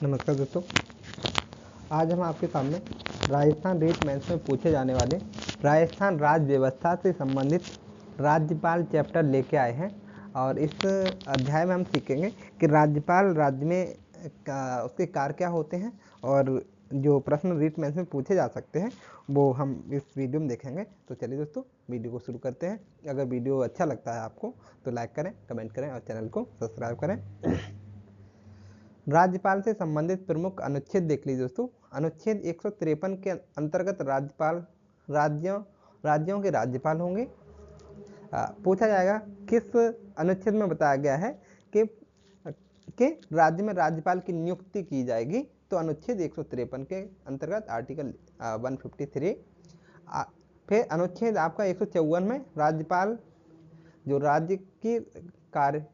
नमस्कार दोस्तों, आज हम आपके सामने राजस्थान रीट मेंस में पूछे जाने वाले राजस्थान राज्य व्यवस्था से संबंधित राज्यपाल चैप्टर लेके आए हैं। और इस अध्याय में हम सीखेंगे कि राज्यपाल राज्य में उसके कार्य क्या होते हैं और जो प्रश्न रीट मेंस में पूछे जा सकते हैं वो हम इस वीडियो में देखेंगे। तो चलिए दोस्तों, वीडियो को शुरू करते हैं। अगर वीडियो अच्छा लगता है आपको तो लाइक करें, कमेंट करें और चैनल को सब्सक्राइब करें। राज्यपाल से संबंधित प्रमुख अनुच्छेद देख लीजिए दोस्तों। अनुच्छेद 153 के अंतर्गत राज्यपाल राज्यों के राज्यपाल होंगे। पूछा जाएगा किस अनुच्छेद में बताया गया है कि राज्य में राज्यपाल की नियुक्ति की जाएगी, तो अनुच्छेद 153 के अंतर्गत आर्टिकल 153। फिर अनुच्छेद आपका 154 में राज्यपाल जो राज्य की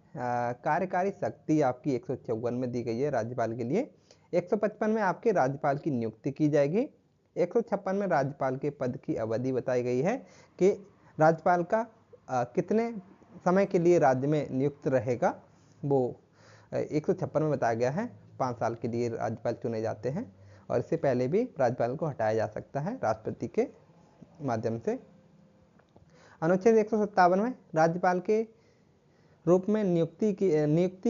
कार्यकारी शक्ति आपकी 154 में दी गई है राज्यपाल के लिए। 155 में आपके राज्यपाल की नियुक्ति की जाएगी। 156 में राज्यपाल के पद की अवधि बताई गई है कि राज्यपाल का कितने समय के लिए राज्य में नियुक्त रहेगा, वो 156 में बताया गया है। 5 साल के लिए राज्यपाल चुने जाते हैं और इससे पहले भी राज्यपाल को हटाया जा सकता है राष्ट्रपति के माध्यम से। अनुच्छेद 157 में राज्यपाल के रूप में नियुक्ति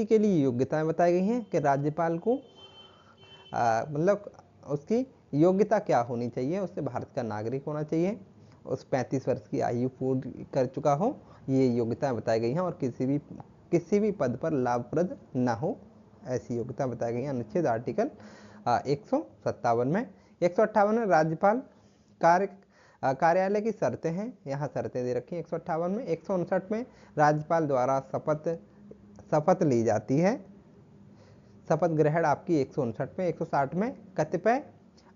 के लिए योग्यताएं बताई गई हैं कि राज्यपाल को मतलब उसकी योग्यता क्या होनी चाहिए। उससे भारत का नागरिक होना चाहिए, उस 35 वर्ष की आयु पूरी कर चुका हो, ये योग्यताएं बताई गई हैं। और किसी भी पद पर लाभप्रद ना हो, ऐसी योग्यता बताई गई हैं अनुच्छेद आर्टिकल 157 में। 158 में राज्यपाल कार्यालय की शर्तें हैं, यहाँ शर्तें दे रखी हैं 158 में। 159 में राज्यपाल द्वारा शपथ ली जाती है, शपथ ग्रहण आपकी 159 में। 160 में कतिपय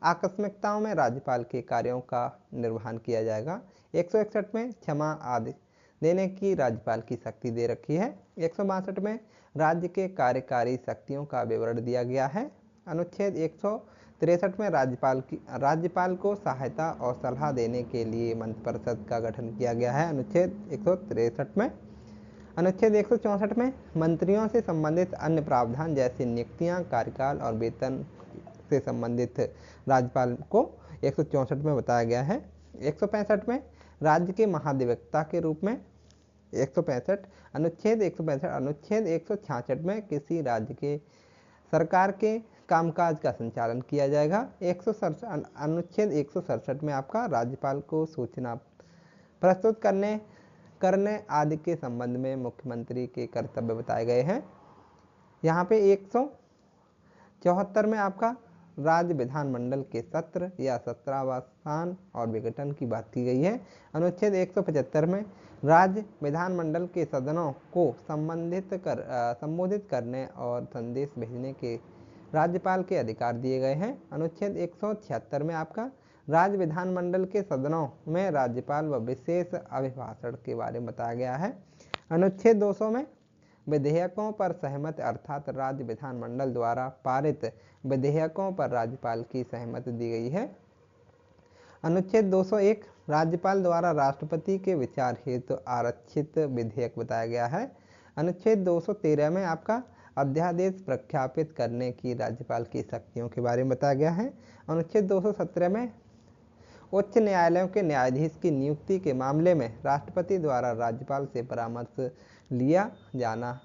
आकस्मिकताओं में राज्यपाल के कार्यों का निर्वहन किया जाएगा। 161 में क्षमा आदि देने की राज्यपाल की शक्ति दे रखी है। 162 में राज्य के कार्यकारी शक्तियों का विवरण दिया गया है। अनुच्छेद 163 में राज्यपाल को सहायता और सलाह देने के लिए मंत्रिपरिषद का गठन किया गया है, अनुच्छेद 163 में। अनुच्छेद 164 में मंत्रियों से संबंधित अन्य प्रावधान जैसे नियुक्तियां, कार्यकाल और वेतन से संबंधित राज्यपाल को 164 में बताया गया है। 165 में राज्य के महाधिवक्ता के रूप में 165 अनुच्छेद 166 में किसी राज्य के सरकार के कामकाज का संचालन किया जाएगा। अनुच्छेद 167 में आपका राज्यपाल को सूचना प्रस्तुत करने आदि के संबंध में मुख्यमंत्री के कर्तव्य बताए गए हैं। यहाँ पे 174 में आपका राज्य विधानमंडल के सत्र या सत्रावसान और विघटन की बात की गई है। अनुच्छेद 175 में राज्य विधानमंडल के सदनों को संबोधित करने और संदेश भेजने के राज्यपाल के अधिकार दिए गए हैं। अनुच्छेद 176 में आपका राज्य विधानमंडल के सदनों में राज्यपाल व विशेष अभिभाषण के बारे में बताया गया है। अनुच्छेद 200 में विधेयकों पर सहमति अर्थात राज्य विधानमंडल द्वारा पारित विधेयकों पर राज्यपाल की सहमति दी गई है। अनुच्छेद 201 राज्यपाल द्वारा राष्ट्रपति के विचार हेतु आरक्षित विधेयक बताया गया है। अनुच्छेद 213 में आपका अध्यादेश प्रख्यापित करने की राज्यपाल की शक्तियों के बारे में बताया गया है। अनुच्छेद 217 में उच्च न्यायालयों के न्यायाधीश की नियुक्ति के मामले में राष्ट्रपति द्वारा राज्यपाल से परामर्श लिया जाना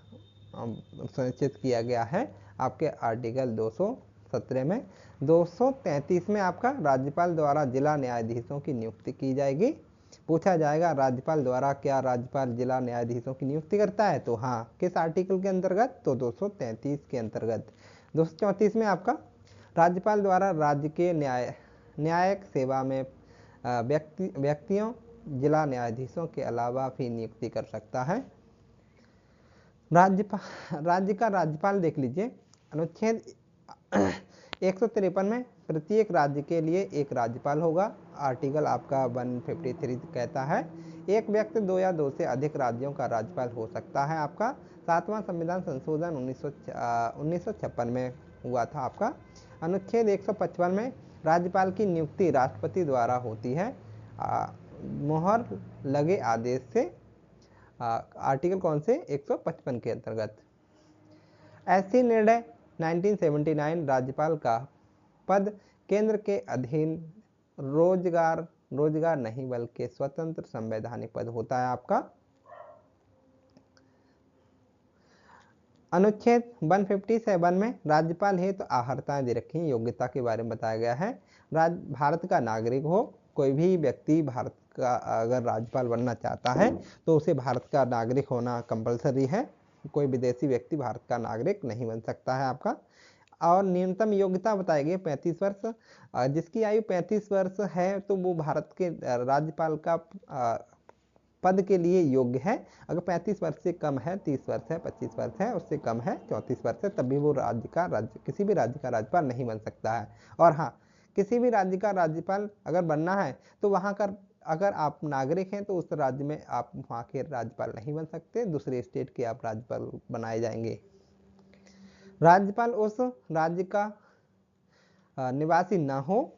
सुनिश्चित किया गया है आपके आर्टिकल 217 में। 233 में आपका राज्यपाल द्वारा जिला न्यायाधीशों की नियुक्ति की जाएगी। पूछा जाएगा राज्यपाल द्वारा क्या राज्यपाल जिला न्यायाधीशों की नियुक्ति करता है, तो हाँ, किस आर्टिकल के अंतर्गत, तो 233 के अंतर्गत। 234 में आपका राज्यपाल द्वारा राज्य के न्यायिक सेवा में व्यक्तियों जिला न्यायाधीशों के अलावा भी नियुक्ति कर सकता है। राज्य का राज्यपाल देख लीजिए। अनुच्छेद 153 में प्रत्येक राज्य के लिए एक राज्यपाल होगा, आर्टिकल आपका 153 कहता है। एक व्यक्ति 2 या 2 से अधिक राज्यों का राज्यपाल हो सकता है। आपका 7वां संविधान संशोधन 1956 में हुआ था आपका। अनुच्छेद 155 में राज्यपाल की नियुक्ति राष्ट्रपति द्वारा होती है मोहर लगे आदेश से, आर्टिकल कौन से, 155 के अंतर्गत। ऐसी निर्णय 1979 राज्यपाल का पद केंद्र के अधीन रोजगार नहीं बल्कि स्वतंत्र संवैधानिक पद होता है आपका। अनुच्छेद 157 में राज्यपाल हेतु तो आहर्ताएं दे रखी हैं, योग्यता के बारे में बताया गया है। भारत का नागरिक हो, कोई भी व्यक्ति भारत का अगर राज्यपाल बनना चाहता है तो उसे भारत का नागरिक होना कंपलसरी है। कोई विदेशी व्यक्ति भारत का नागरिक नहीं बन सकता है आपका। और न्यूनतम योग्यता बताई गई 35 वर्ष। जिसकी आयु 35 वर्ष है तो वो भारत के राज्यपाल का पद के लिए योग्य है। अगर 35 वर्ष से कम है, 30 वर्ष है, 25 वर्ष है, उससे कम है, 34 वर्ष है, तब भी वो किसी भी राज्य का राज्यपाल नहीं बन सकता है। और हाँ, किसी भी राज्य का राज्यपाल अगर बनना है तो वहाँ का अगर आप नागरिक हैं तो उस राज्य में आप वहाँ के राज्यपाल नहीं बन सकते, दूसरे स्टेट के आप राज्यपाल बनाए जाएंगे। राज्यपाल उस राज्य का निवासी न हो,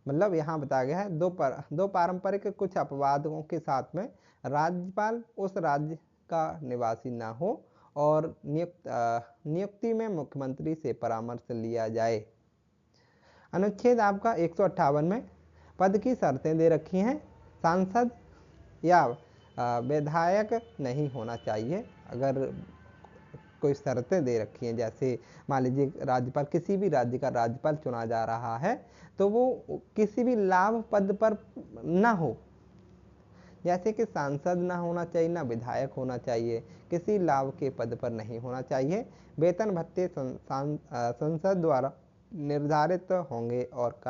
मतलब यहाँ बताया गया है दो पारंपरिक कुछ अपवादों के साथ में राज्यपाल उस राज्य का निवासी ना हो और नियुक्ति में मुख्यमंत्री से परामर्श लिया जाए। अनुच्छेद आपका 158 में पद की शर्तें दे रखी हैं। सांसद या विधायक नहीं होना चाहिए। अगर कोई शर्तें दे रखी हैं, जैसे मान लीजिए राज्यपाल, किसी भी राज्य का राज्यपाल चुना जा रहा है तो वो किसी भी लाभ पद पर ना हो, जैसे कि सांसद ना होना चाहिए, ना विधायक होना चाहिए, किसी लाभ के पद पर नहीं होना चाहिए। वेतन भत्ते संसद द्वारा निर्धारित होंगे और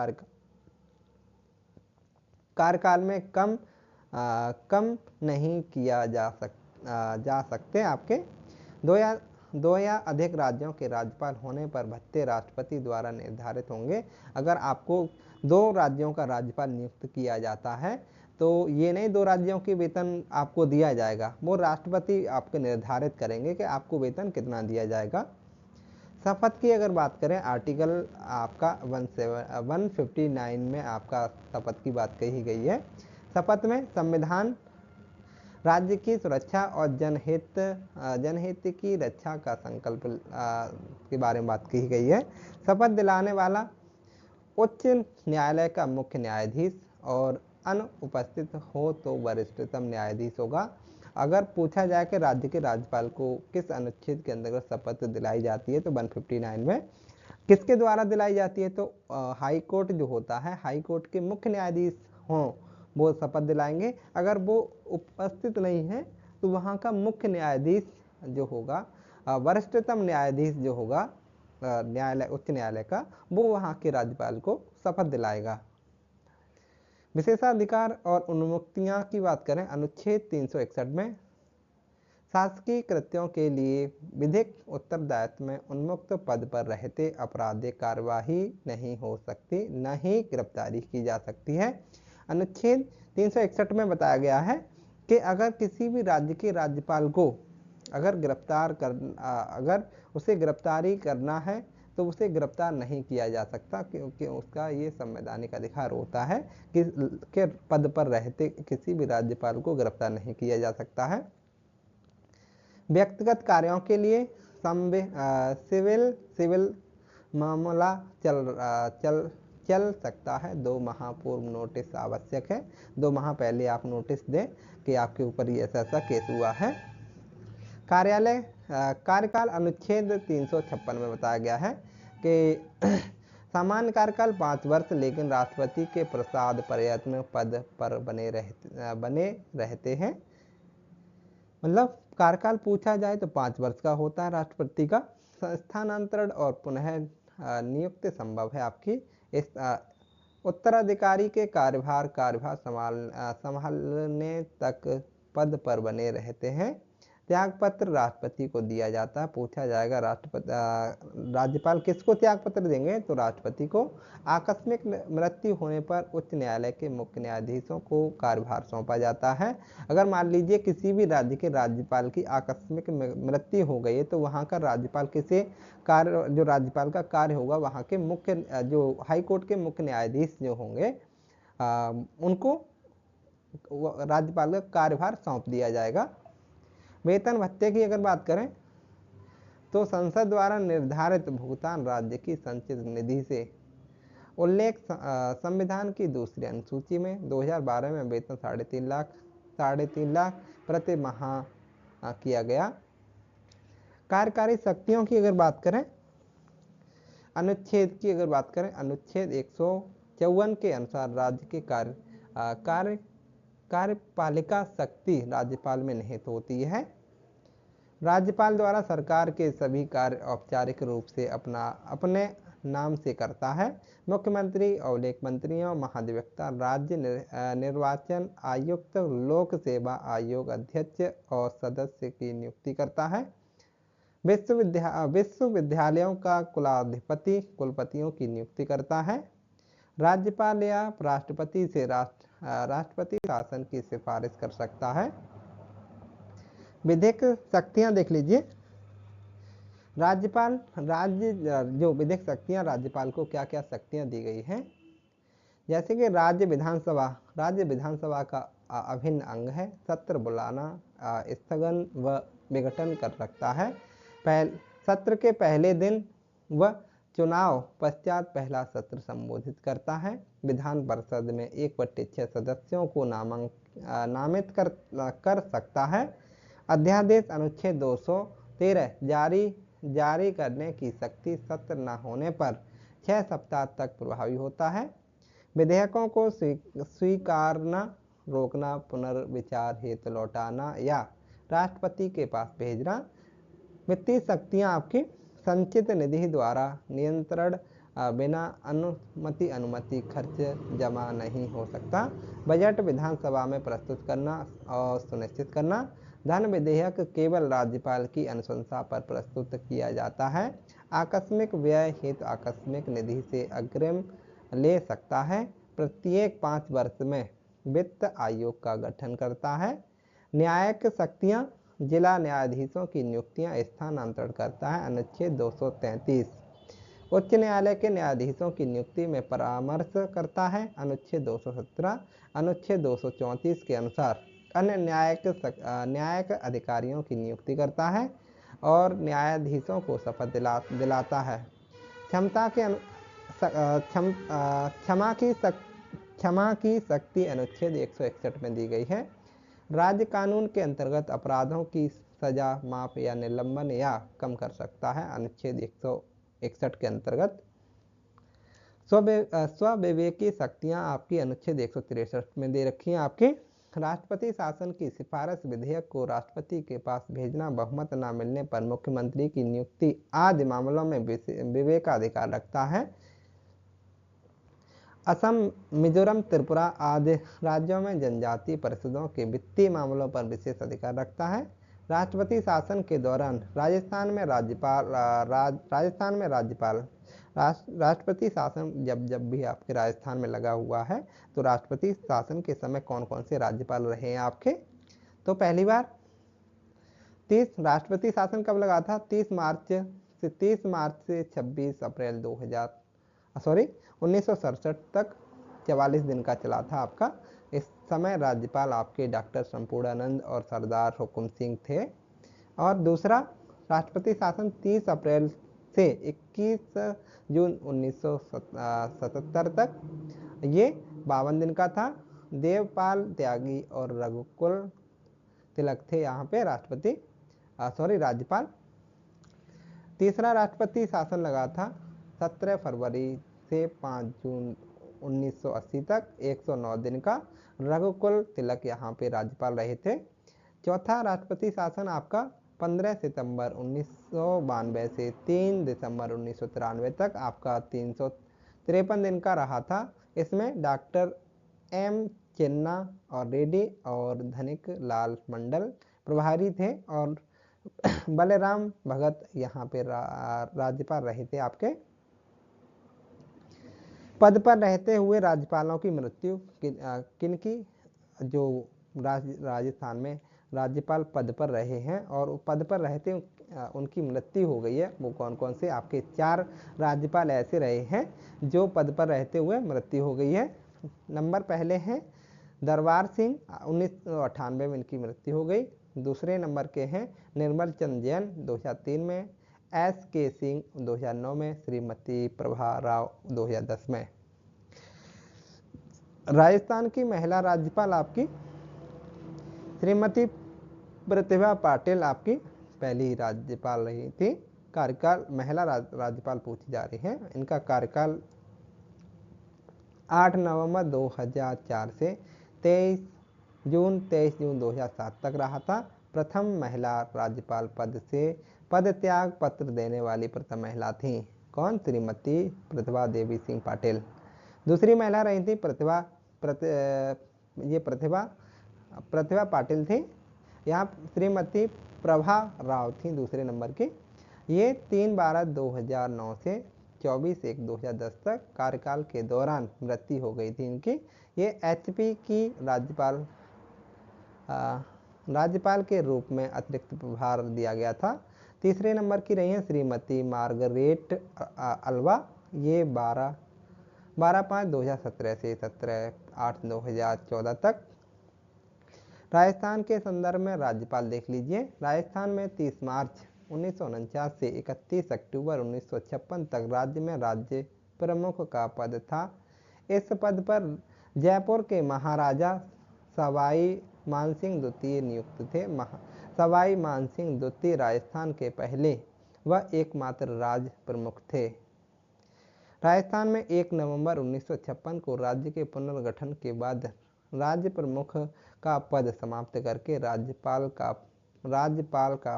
कार्यकाल में कम नहीं किया जा सकते आपके। दो या अधिक राज्यों के राज्यपाल होने पर भत्ते राष्ट्रपति द्वारा निर्धारित होंगे। अगर आपको 2 राज्यों का राज्यपाल नियुक्त किया जाता है तो ये नहीं 2 राज्यों के वेतन आपको दिया जाएगा, वो राष्ट्रपति आपके निर्धारित करेंगे कि आपको वेतन कितना दिया जाएगा। शपथ की अगर बात करें, आर्टिकल आपका 159 में आपका शपथ की बात कही गई है। शपथ में संविधान, राज्य की सुरक्षा और जनहित की रक्षा का संकल्प के बारे में बात की गई है। शपथ दिलाने वाला उच्च न्यायालय का मुख्य न्यायाधीश और अनुपस्थित हो तो वरिष्ठतम न्यायाधीश होगा। अगर पूछा जाए कि राज्य के राज्यपाल को किस अनुच्छेद के अंतर्गत शपथ दिलाई जाती है तो 159 में किसके द्वारा दिलाई जाती है तो हाई कोर्ट जो होता है, हाई कोर्ट के मुख्य न्यायाधीश हों वो शपथ दिलाएंगे। अगर वो उपस्थित नहीं है तो वहाँ का मुख्य न्यायाधीश जो होगा, वरिष्ठतम न्यायाधीश जो होगा न्यायालय, उच्च न्यायालय का, वो वहाँ के राज्यपाल को शपथ दिलाएगा। विशेषाधिकार और उन्मुक्तियाँ की बात करें, अनुच्छेद 361 में शासकीय कृत्यों के लिए विधिक उत्तरदायित्व में उन्मुक्त पद पर रहते आपराधिक कार्यवाही नहीं हो सकती, न ही गिरफ्तारी की जा सकती है। अनुच्छेद 361 में बताया गया है कि अगर किसी भी राज्य के राज्यपाल को अगर उसे गिरफ्तारी करना है तो उसे गिरफ्तार नहीं किया जा सकता, क्योंकि उसका ये संवैधानिक अधिकार होता है कि के पद पर रहते किसी भी राज्यपाल को गिरफ्तार नहीं किया जा सकता है। व्यक्तिगत कार्यों के लिए सिविल मामला चल सकता है। 2 माह पूर्व नोटिस आवश्यक है। 2 माह पहले आप नोटिस दें कि आपके ऊपर ये ऐसा केस हुआ है। कार्यकाल अनुच्छेद 356 में बताया गया है कि सामान्य कार्यकाल 5 वर्ष, लेकिन राष्ट्रपति के प्रसाद प्रयत्न पद पर बने रहते हैं। मतलब कार्यकाल पूछा जाए तो 5 वर्ष का होता है राष्ट्रपति का। स्थानांतरण और पुनः नियुक्ति संभव है आपकी। इस उत्तराधिकारी के कार्यभार संभालने तक पद पर बने रहते हैं। त्यागपत्र राष्ट्रपति को दिया जाता है। पूछा जाएगा राज्यपाल किसको त्यागपत्र देंगे तो राष्ट्रपति को। आकस्मिक मृत्यु होने पर उच्च न्यायालय के मुख्य न्यायाधीशों को कार्यभार सौंपा जाता है। अगर मान लीजिए किसी भी राज्य के राज्यपाल की आकस्मिक मृत्यु हो गई है तो वहाँ का राज्यपाल जो राज्यपाल का कार्य होगा, वहाँ के मुख्य जो हाई कोर्ट के मुख्य न्यायाधीश जो होंगे उनको राज्यपाल का कार्यभार सौंप दिया जाएगा। वेतन भत्ते की अगर बात करें तो संसद द्वारा निर्धारित भुगतान राज्य की संचित निधि से उल्लेख संविधान की दूसरी अनुसूची में 2012 में वेतन 3.5 लाख प्रति माह किया गया। कार्यकारी शक्तियों की अगर बात करें, अनुच्छेद की अगर बात करें, अनुच्छेद 154 के अनुसार राज्य के कार्यपालिका शक्ति राज्यपाल में निहित होती है। राज्यपाल द्वारा सरकार के सभी कार्य औपचारिक रूप से अपने नाम से करता है। मुख्यमंत्री, औलेख मंत्रियों, महाधिवक्ता, राज्य निर्वाचन आयुक्त, लोक सेवा आयोग अध्यक्ष और सदस्य की नियुक्ति करता है। विश्वविद्यालयों का कुलाधिपति कुलपतियों की नियुक्ति करता है। राज्यपाल या राष्ट्रपति से राष्ट्रपति शासन की सिफारिश कर सकता है। विधिक शक्तियां देख लीजिए। राज्यपाल जो विधिक शक्तियां राज्यपाल को क्या क्या शक्तियां दी गई हैं, जैसे कि राज्य विधानसभा का अभिन्न अंग है। सत्र बुलाना, स्थगन व विघटन कर सकता है। सत्र के पहले दिन व चुनाव पश्चात पहला सत्र संबोधित करता है। विधान परिषद में 1/6 सदस्यों को नामित कर सकता है। अध्यादेश अनुच्छेद 213 जारी करने की शक्ति सत्र न होने पर 6 सप्ताह तक प्रभावी होता है। विधेयकों को स्वीकारना, रोकना, पुनर्विचार हेतु लौटाना या राष्ट्रपति के पास भेजना। वित्तीय शक्तियां आपकी संचित निधि द्वारा नियंत्रण बिना अनुमति खर्च जमा नहीं हो सकता। बजट विधानसभा में प्रस्तुत करना और सुनिश्चित करना। धन विधेयक केवल राज्यपाल की अनुशंसा पर प्रस्तुत किया जाता है। आकस्मिक व्यय हेतु आकस्मिक निधि से अग्रिम ले सकता है। प्रत्येक 5 वर्ष में वित्त आयोग का गठन करता है। न्यायिक शक्तियां, जिला न्यायाधीशों की नियुक्तियां स्थानांतरण करता है। अनुच्छेद 233 उच्च न्यायालय के न्यायाधीशों की नियुक्ति में परामर्श करता है। अनुच्छेद 217 अनुच्छेद 234 के अनुसार अन्य न्यायिक अधिकारियों की नियुक्ति करता है और न्यायाधीशों को शपथ दिलाता है। क्षमा की शक्ति अनुच्छेद 161 में दी गई है। राज्य कानून के अंतर्गत अपराधों की सजा माफ या निलंबन या कम कर सकता है। अनुच्छेद 161 के अंतर्गत स्वविवेकी शक्तियां आपकी अनुच्छेद 163 में दे रखी हैं। आपके राष्ट्रपति शासन की सिफारिश विधेयक को राष्ट्रपति के पास भेजना, बहुमत न मिलने पर मुख्यमंत्री की नियुक्ति आदि मामलों में विवेकाधिकार रखता है। असम, मिजोरम, त्रिपुरा आदि राज्यों में जनजातीय परिषदों के वित्तीय मामलों पर विशेष अधिकार रखता है। राष्ट्रपति शासन के दौरान राजस्थान में राष्ट्रपति शासन जब भी आपके राजस्थान में लगा हुआ है, तो राष्ट्रपति शासन के समय कौन कौन से राज्यपाल रहे हैं आपके, तो पहली बार 30 राष्ट्रपति शासन कब लगा था? 30 मार्च से 26 अप्रैल 1967 तक 44 दिन का चला था आपका। इस समय राज्यपाल आपके डॉक्टर संपूर्णानंद और सरदार हुकुम सिंह थे। और दूसरा राष्ट्रपति शासन 30 अप्रैल से 21 जून 1977 तक, ये 52 दिन का था। देवपाल त्यागी और रघुकुल तिलक थे यहाँ पे राज्यपाल। तीसरा राष्ट्रपति शासन लगा था 17 फरवरी से 5 जून 1980 तक, 109 दिन का। रघुकुल तिलक यहाँ पे राज्यपाल रहे थे। चौथा राष्ट्रपति शासन आपका 15 सितंबर 1992 से 3 दिसंबर 1993 तक आपका 353 दिन का रहा था। इसमें डॉक्टर एम चिन्ना और रेड्डी और धनिक लाल मंडल प्रभारी थे और बलराम भगत यहाँ पे राज्यपाल रहे थे। आपके पद पर रहते हुए राज्यपालों की मृत्यु किनकी, जो राजस्थान में राज्यपाल पद पर रहे हैं और पद पर रहते उनकी मृत्यु हो गई है, वो कौन कौन से? आपके 4 राज्यपाल ऐसे रहे हैं जो पद पर रहते हुए मृत्यु हो गई है। नंबर पहले हैं दरबार सिंह, 1998 में इनकी मृत्यु हो गई। दूसरे नंबर के हैं निर्मल चंद जैन, 2003 में। SK सिंह 2009 में, श्रीमती प्रभा राव 2010 में। राजस्थान की महिला राज्यपाल आपकी श्रीमती प्रतिभा पाटिल आपकी पहली राज्यपाल रही थी। कार्यकाल महिला राज्यपाल पूछी जा रही है। इनका कार्यकाल 8 नवंबर 2004 से 23 जून 2007 तक रहा था। प्रथम महिला राज्यपाल पद से पदत्याग पत्र देने वाली प्रथम महिला थी। कौन? श्रीमती प्रतिभा देवी सिंह पाटिल। दूसरी महिला रही थी प्रतिभा पाटिल थी। यहाँ श्रीमती प्रभा राव थी दूसरे नंबर की। ये 3/12/2009 से 24/1/2010 तक कार्यकाल के दौरान मृत्यु हो गई थी इनकी। ये HP की राज्यपाल के रूप में अतिरिक्त प्रभार दिया गया था। तीसरे नंबर की रही हैं श्रीमती मार्गरेट अल्वा। ये 12/5/2017 से 17/8/2014 तक। राजस्थान के संदर्भ में राज्यपाल देख लीजिए। राजस्थान में 30 मार्च 1949 से 31 अक्टूबर 1956 तक राज्य में राज्य प्रमुख का पद था। इस पद पर जयपुर के महाराजा सवाई मानसिंह द्वितीय नियुक्त थे। सवाई मानसिंह द्वितीय राजस्थान के पहले व एकमात्र राज प्रमुख थे। राजस्थान में 1 नवंबर 1956 को राज्य के पुनर्गठन के बाद राज्य प्रमुख का पद समाप्त करके राज्यपाल का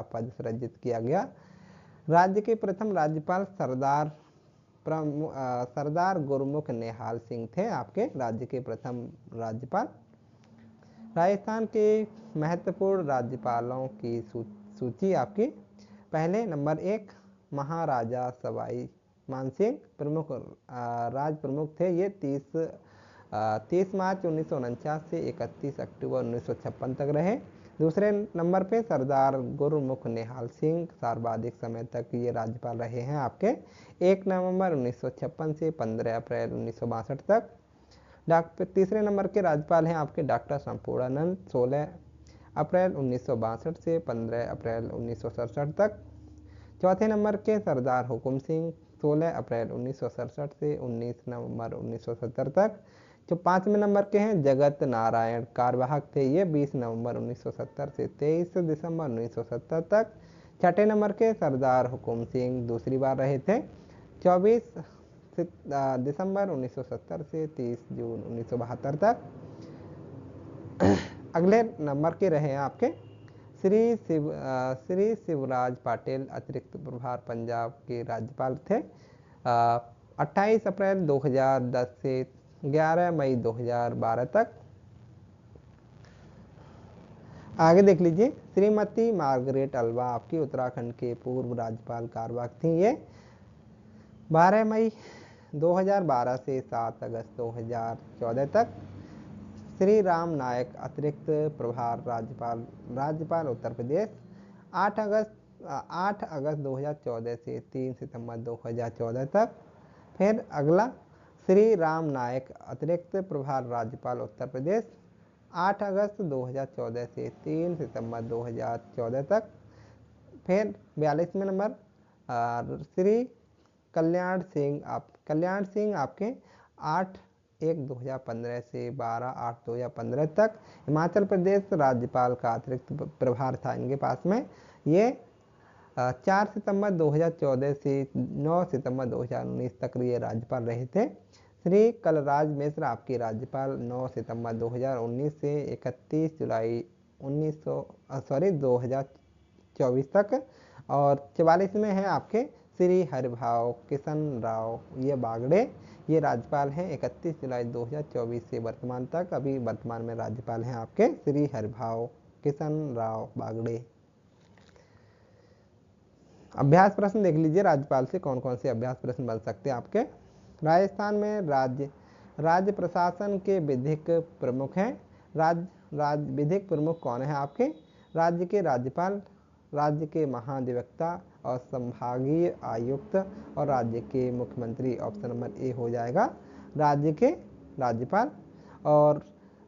पद सृजित किया गया। राज्य के प्रथम राज्यपाल सरदार गुरमुख निहाल सिंह थे आपके राज्य के प्रथम राज्यपाल। राजस्थान के महत्वपूर्ण राज्यपालों की सूची आपकी। पहले नंबर 1 महाराजा सवाई मानसिंह प्रमुख राज प्रमुख थे। ये 30 मार्च 1949 से 31 अक्टूबर 1956 तक रहे। दूसरे नंबर पे सरदार गुरमुख निहाल सिंह सर्वाधिक समय तक ये राज्यपाल रहे हैं आपके। 1 नवंबर 1956 से 15 अप्रैल 1962 तक। तीसरे नंबर के राज्यपाल हैं आपके डॉक्टर संपूर्णानंद। 16 अप्रैल 1962 से 15 अप्रैल 1967 तक। चौथे नंबर के सरदार हुकुम सिंह। 16 अप्रैल 1967 से 19 नवंबर 1970 तक। जो 5वें नंबर के हैं जगत नारायण कार्यवाहक थे। ये 20 नवंबर 1970 से 23 दिसंबर 1970 तक। छठे नंबर के सरदार हुकुम सिंह दूसरी बार रहे थे। 24 दिसंबर 1970 से 30 जून 1972 तक। अगले नंबर के रहे हैं आपके श्री शिवराज पाटिल अतिरिक्त प्रभार पंजाब के राज्यपाल थे। 28 अप्रैल 2010 से 11 मई 2012 तक। आगे देख लीजिए श्रीमती मार्गरेट अल्वा आपकी उत्तराखंड के पूर्व राज्यपाल कार्यवाहक थी। ये 12 मई 2012 से 7 अगस्त 2014 तक। श्री राम नायक अतिरिक्त प्रभार राज्यपाल उत्तर प्रदेश 8 अगस्त 2014 से 3 सितंबर 2014 तक। फिर अगला श्री राम नायक अतिरिक्त प्रभार राज्यपाल उत्तर प्रदेश 8 अगस्त 2014 से 3 सितंबर 2014 तक। फिर 42वें नंबर श्री कल्याण सिंह आपके 8/1/2015 से 12/8/2015 तक। हिमाचल प्रदेश राज्यपाल का अतिरिक्त प्रभार था इनके पास में। ये 4 सितंबर 2014 से 9 सितंबर 2019 तक ये राज्यपाल रहे थे। श्री कलराज मिश्र आपके राज्यपाल 9 सितंबर 2019 से 31 जुलाई 2024 तक। और 44 में है आपके श्री हरिभाव किशन राव ये बागड़े। ये राज्यपाल हैं 31 जुलाई 2024 से वर्तमान तक। अभी वर्तमान में राज्यपाल हैं आपके श्री हरिभाव किशन राव बागड़े। अभ्यास प्रश्न देख लीजिए राज्यपाल से कौन कौन से अभ्यास प्रश्न बन सकते हैं आपके। राजस्थान में राज्य प्रशासन के विधिक प्रमुख हैं। विधिक प्रमुख कौन है आपके? राज्य के राज्यपाल, राज्य के महाधिवक्ता और संभागीय आयुक्त और राज्य के मुख्यमंत्री। ऑप्शन नंबर ए हो जाएगा राज्य के राज्यपाल। और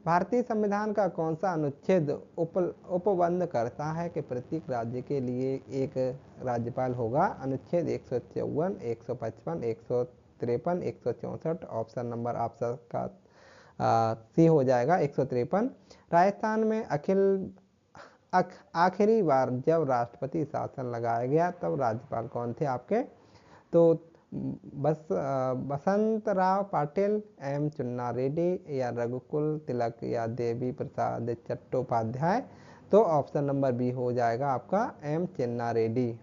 भारतीय संविधान का कौन सा अनुच्छेद उपबंध करता है कि प्रत्येक राज्य के लिए एक राज्यपाल होगा? अनुच्छेद 154, 155, 153, 164। ऑप्शन नंबर आपका सी हो जाएगा 153। राजस्थान में आखिरी बार जब राष्ट्रपति शासन लगाया गया तब राज्यपाल कौन थे आपके? तो बसंतराव पाटिल, एम चुन्ना रेड्डी या रघुकुल तिलक या देवी प्रसाद चट्टोपाध्याय। तो ऑप्शन नंबर बी हो जाएगा आपका एम चुन्ना रेड्डी।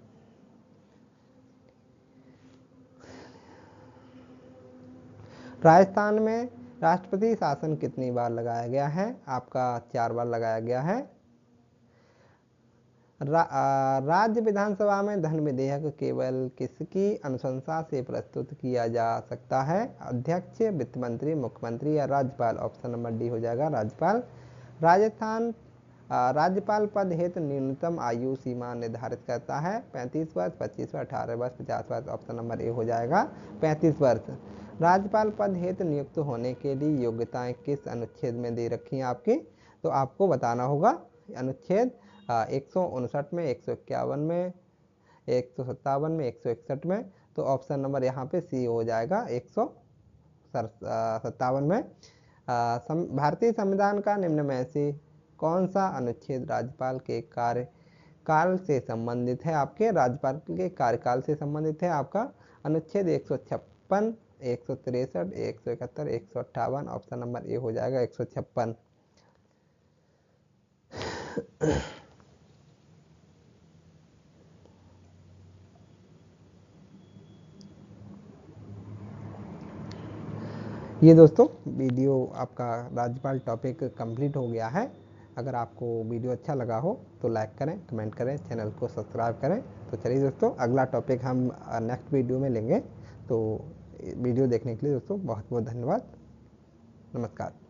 राजस्थान में राष्ट्रपति शासन कितनी बार लगाया गया है? आपका 4 बार लगाया गया है। राज्य विधानसभा में धन विधेयक केवल किसकी अनुशंसा से प्रस्तुत किया जा सकता है? अध्यक्ष, वित्त मंत्री, मुख्यमंत्री या राज्यपाल। ऑप्शन नंबर डी हो जाएगा राज्यपाल। राजस्थान राज्यपाल पद हेतु न्यूनतम आयु सीमा निर्धारित करता है? 35 वर्ष, 25 वर्ष, 18 वर्ष, 50 वर्ष। ऑप्शन नंबर ए हो जाएगा 35 वर्ष। राज्यपाल पद हेतु नियुक्त होने के लिए योग्यताएं किस अनुच्छेद में दे रखी हैं आपकी? तो आपको बताना होगा अनुच्छेद 159 में, 151 में, 157 में, 161 में। तो ऑप्शन नंबर यहाँ पे सी हो जाएगा 157 में। भारतीय संविधान का निम्न में से कौन सा अनुच्छेद राज्यपाल के कार्यकाल से संबंधित है? आपके राज्यपाल के कार्यकाल से संबंधित है आपका अनुच्छेद 156, 163, 171, 158। ऑप्शन नंबर ए हो जाएगा 156। ये दोस्तों वीडियो आपका राज्यपाल टॉपिक कंप्लीट हो गया है। अगर आपको वीडियो अच्छा लगा हो तो लाइक करें, कमेंट करें, चैनल को सब्सक्राइब करें। तो चलिए दोस्तों अगला टॉपिक हम नेक्स्ट वीडियो में लेंगे। तो वीडियो देखने के लिए दोस्तों बहुत बहुत धन्यवाद। नमस्कार।